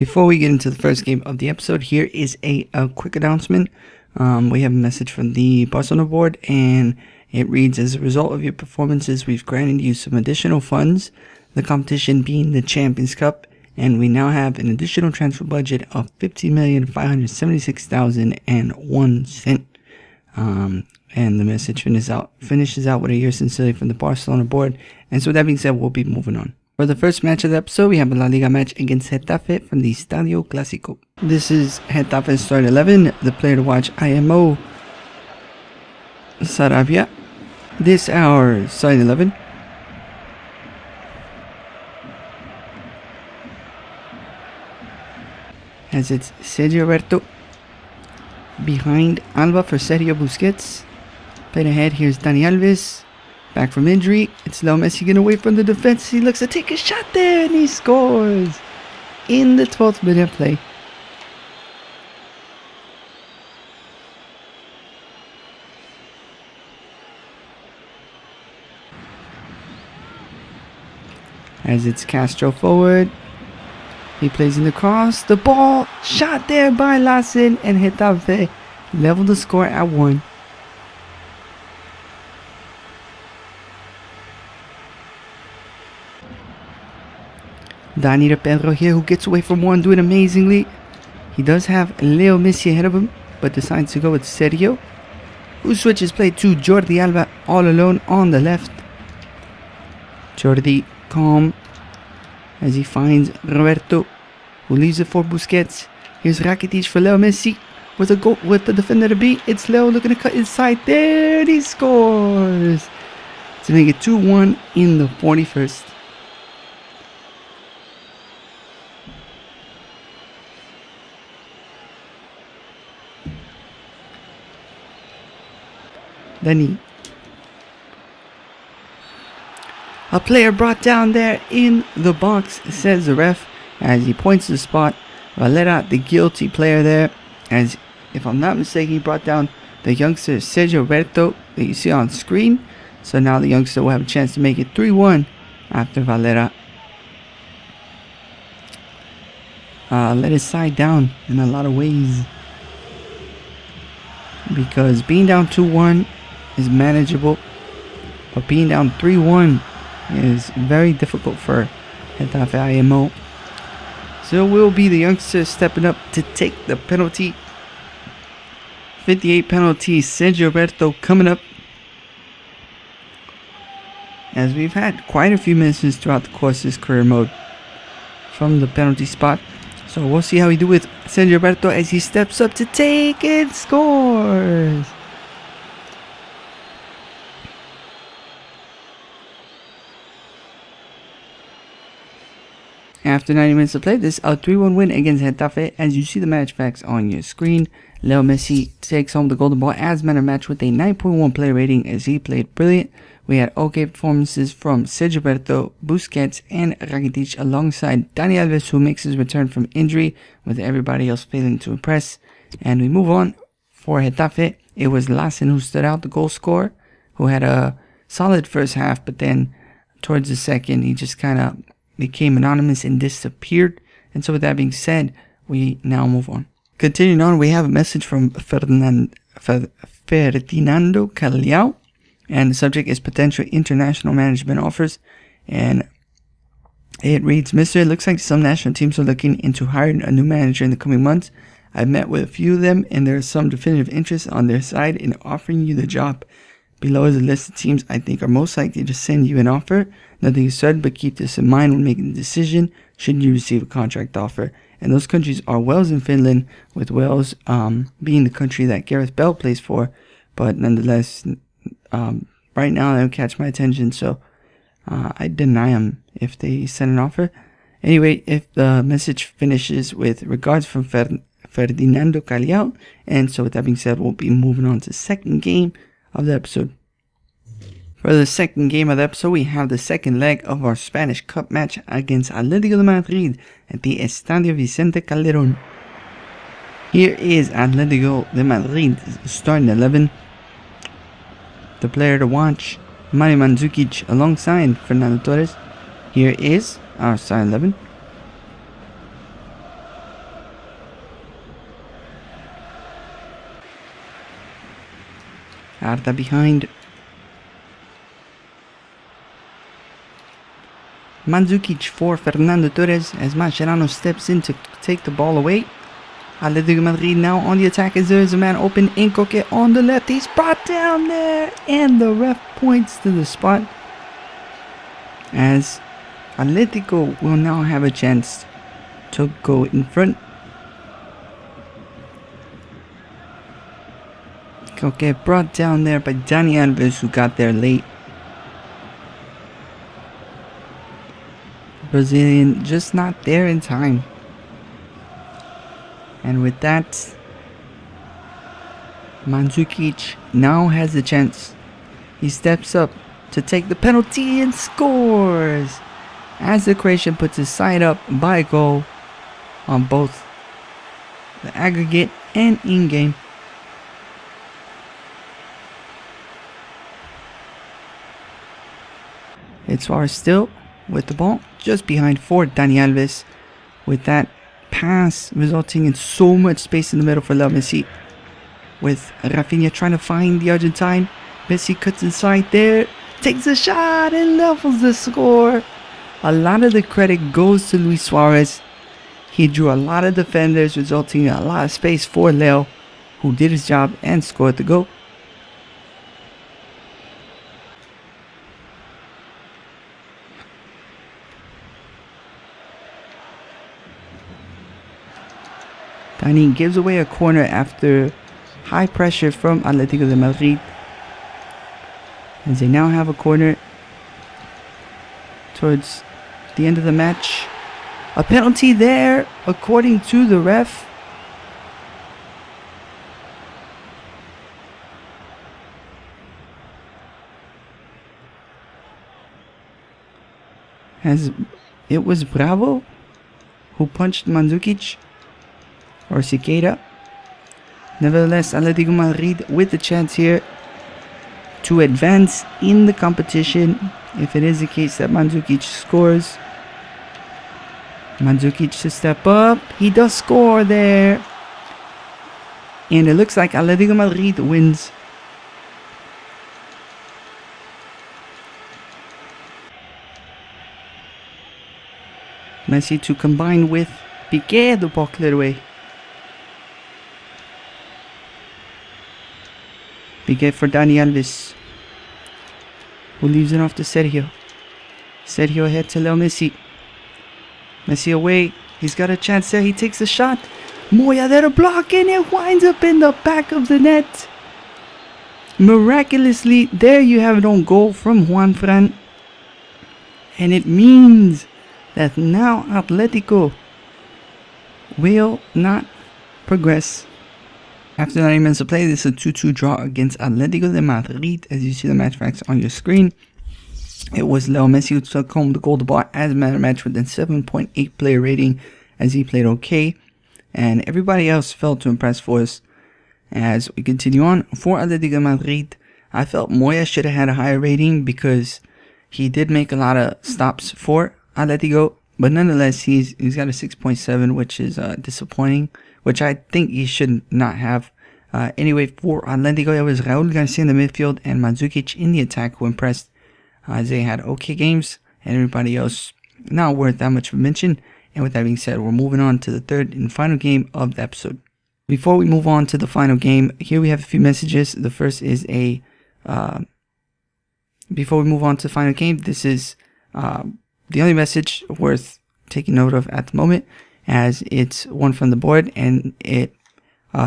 Before we get into the first game of the episode, here is a quick announcement. We have a message from the Barcelona board, and it reads, as a result of your performances, we've granted you some additional funds, the competition being the Champions Cup, and we now have an additional transfer budget of 50,576,001. And the message finishes out with a year sincerely from the Barcelona board. And so with that being said, we'll be moving on. For the first match of the episode, we have a La Liga match against Getafe from the Estadio Clásico. This is Getafe's start 11. The player to watch, IMO Sarabia. This our starting 11. As it's Sergio Roberto behind Alba for Sergio Busquets. Played ahead, here's Dani Alves. Back from injury, it's Leo Messi getting away from the defense. He looks to take a shot there and he scores in the 12th minute of play. As it's Castro forward, he plays in the cross. The ball shot there by Lassen, and Getafe leveled the score at 1. Dani to Pedro here, who gets away from one, doing amazingly. He does have Leo Messi ahead of him, but decides to go with Sergio, who switches play to Jordi Alba all alone on the left. Jordi calm as he finds Roberto, who leaves it for Busquets. Here's Rakitic for Leo Messi with a goal with the defender to beat. It's Leo looking to cut inside there, and he scores to make it 2-1 in the 41st. Dani. A player brought down there in the box, says the ref, as he points to the spot. Valera, the guilty player there, as if I'm not mistaken, he brought down the youngster Sergio Roberto that you see on screen. So now the youngster will have a chance to make it 3-1 after Valera let his side down in a lot of ways, because being down 2-1 is manageable, but being down 3-1 is very difficult for Getafe IMO. So it will be the youngster stepping up to take the penalty. 58 penalty, Sergio Roberto coming up, as we've had quite a few misses throughout the course of his career mode from the penalty spot. So we'll see how we do with Sergio Roberto as he steps up to take and scores. After 90 minutes of play, this is a 3-1 win against Getafe. As you see the match facts on your screen, Leo Messi takes home the golden ball as man of match with a 9.1 player rating as he played brilliant. We had okay performances from Sergio Roberto, Busquets, and Rakitic alongside Dani Alves, who makes his return from injury, with everybody else failing to impress. And we move on for Getafe. It was Lassen who stood out, the goal scorer, who had a solid first half, but then towards the second, he just kind of became anonymous and disappeared. And so with that being said, we now move on. Continuing on, we have a message from Ferdinando Calleao, and the subject is potential international management offers. And it reads, Mister, it looks like some national teams are looking into hiring a new manager in the coming months. I've met with a few of them, and there is some definitive interest on their side in offering you the job. Below is a list of teams I think are most likely to send you an offer. Nothing is certain, but keep this in mind when making the decision should you receive a contract offer. And those countries are Wales and Finland, with Wales being the country that Gareth Bale plays for. But nonetheless, right now they don't catch my attention, so I deny them if they send an offer. Anyway, if the message finishes with regards from Ferdinando Calleao. And so with that being said, we'll be moving on to the second game of the episode. For the second game of the episode, we have the second leg of our Spanish Cup match against Atlético de Madrid at the Estadio Vicente Calderón. Here is Atlético de Madrid starting 11. The player to watch, Mario Mandzukic alongside Fernando Torres. Here is our starting 11. Arda behind. Mandzukic for Fernando Torres as Mascherano steps in to take the ball away. Atletico Madrid now on the attack as there is a man open. Incoque on the left. He's brought down there. And the ref points to the spot. As Atletico will now have a chance to go in front. Incoque brought down there by Dani Alves, who got there late. Brazilian just not there in time. And with that, Mandzukic now has a chance. He steps up to take the penalty and scores as the Croatian puts his side up by a goal on both the aggregate and in-game. It's Suarez still with the ball just behind for Dani Alves, with that pass resulting in so much space in the middle for Leo Messi, with Rafinha trying to find the Argentine. Messi cuts inside there, takes a shot and levels the score. A lot of the credit goes to Luis Suarez. He drew a lot of defenders, resulting in a lot of space for Leo, who did his job and scored the goal. Dani gives away a corner after high pressure from Atletico de Madrid, as they now have a corner towards the end of the match. A penalty there, according to the ref. As it was Bravo who punched Mandzukic, or Siqueira. Nevertheless, Atletico Madrid with the chance here to advance in the competition, if it is the case that Mandzukic scores. Mandzukic to step up. He does score there. And it looks like Atletico Madrid wins. Messi to combine with Piqué, the ball cleared away. Piqué for Dani Alves, who leaves it off to Sergio. Sergio ahead to Leo Messi. Messi away. He's got a chance there. He takes a shot. Moya there to block, and it winds up in the back of the net. Miraculously, there you have it on goal from Juanfran. And it means that now Atletico will not progress. After 90 minutes of play, this is a 2-2 draw against Atletico de Madrid. As you see the match facts on your screen, it was Leo Messi who took home the gold bar as man of the match with a 7.8 player rating, as he played okay. And everybody else failed to impress for us. As we continue on, for Atletico de Madrid, I felt Moya should have had a higher rating because he did make a lot of stops for Atletico. But nonetheless, he's got a 6.7, which is disappointing, which I think he should not have. Anyway, for Atletico, it was Raúl García in the midfield and Mandzukic in the attack who impressed. They had okay games, and everybody else not worth that much of a mention. And with that being said, we're moving on to the third and final game of the episode. Before we move on to the final game, here we have a few messages. The first is before we move on to the final game, this is the only message worth taking note of at the moment, as it's one from the board, and it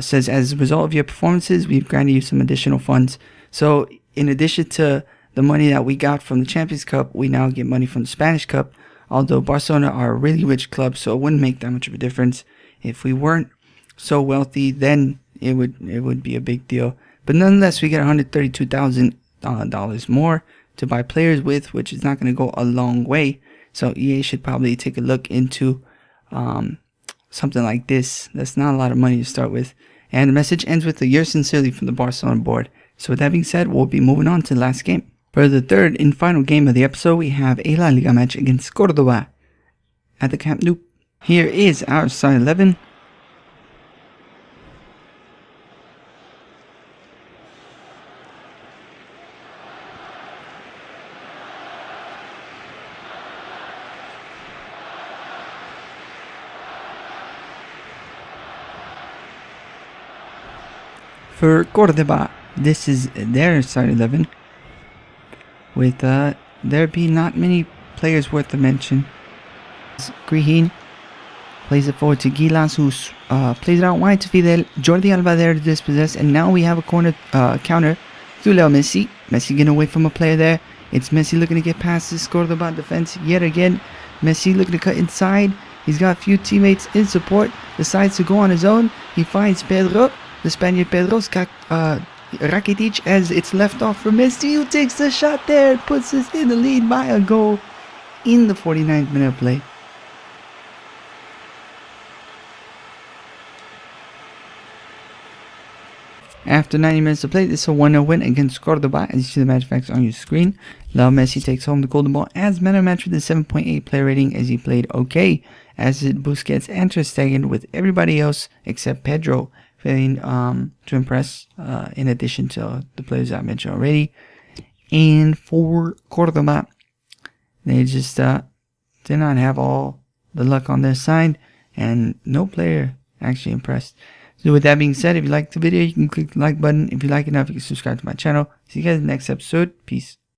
says, as a result of your performances, we've granted you some additional funds. So in addition to the money that we got from the Champions Cup, we now get money from the Spanish Cup, although Barcelona are a really rich club, so it wouldn't make that much of a difference. If we weren't so wealthy, then it would be a big deal. But nonetheless, we get $132,000 more to buy players with, which is not going to go a long way. So EA should probably take a look into something like this. That's not a lot of money to start with. And the message ends with a yours sincerely from the Barcelona board. So with that being said, we'll be moving on to the last game. For the third and final game of the episode, we have a La Liga match against Cordoba at the Camp Nou. Here is our starting 11. for Cordoba. This is their starting 11, with there being not many players worth the mention. Grihin plays it forward to Gilas, who plays it out wide to Fidel. Jordi Alba there to dispossess, and now we have a corner counter through Leo Messi. Messi getting away from a player there. It's Messi looking to get past this Cordoba defense yet again. Messi looking to cut inside. He's got a few teammates in support. Decides to go on his own. He finds Pedro, the Spaniard Pedro's Rakitic, as it's left off for Messi, who takes the shot there and puts us in the lead by a goal in the 49th minute of play. After 90 minutes of play, this is a 1-0 win against Cordoba, as you see the match facts on your screen. Leo Messi takes home the golden ball as man of match with a 7.8 player rating, as he played okay, as did Busquets and Ter Stegen, with everybody else except Pedro failing to impress, in addition to the players I mentioned already. And for Cordoba, they just did not have all the luck on their side, and no player actually impressed. So with that being said, if you liked the video, you can click the like button. If you like it enough, you can subscribe to my channel. See you guys in the next episode. Peace.